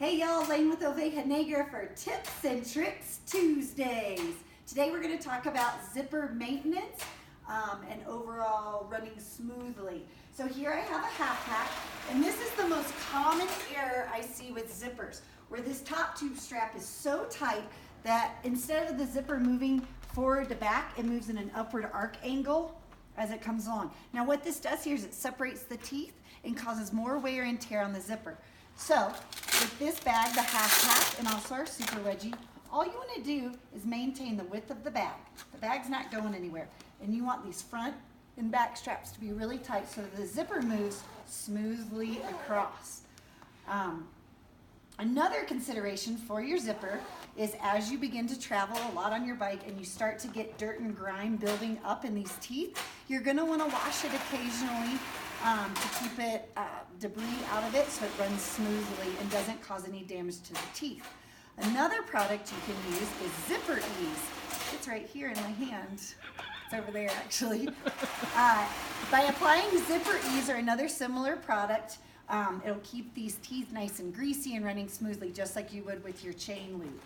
Hey y'all, Lane with Oveja Negra for Tips and Tricks Tuesdays. Today we're going to talk about zipper maintenance and overall running smoothly. So here I have a half pack, and this is the most common error I see with zippers, where this top tube strap is so tight that instead of the zipper moving forward to back, it moves in an upward arc angle as it comes along. Now what this does here is it separates the teeth and causes more wear and tear on the zipper. So with this bag, the half pack, and also our super wedgie, all you want to do is maintain the width of the bag. The bag's not going anywhere. And you want these front and back straps to be really tight so that the zipper moves smoothly across. Another consideration for your zipper is as you begin to travel a lot on your bike and you start to get dirt and grime building up in these teeth, you're going to want to wash it occasionally to keep it debris out of it so it runs smoothly and doesn't cause any damage to the teeth. Another product you can use is Zipper Ease. It's right here in my hand. It's over there actually. By applying Zipper Ease or another similar product, it'll keep these teeth nice and greasy and running smoothly just like you would with your chain lube.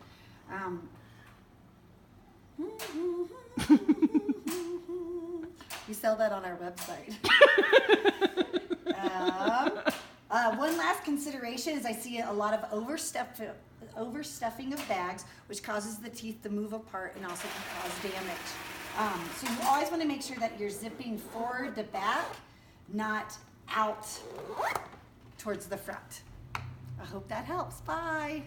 We sell that on our website. One last consideration is I see a lot of overstuffing of bags, which causes the teeth to move apart and also can cause damage. So you always want to make sure that you're zipping forward to back, not out towards the front. I hope that helps. Bye.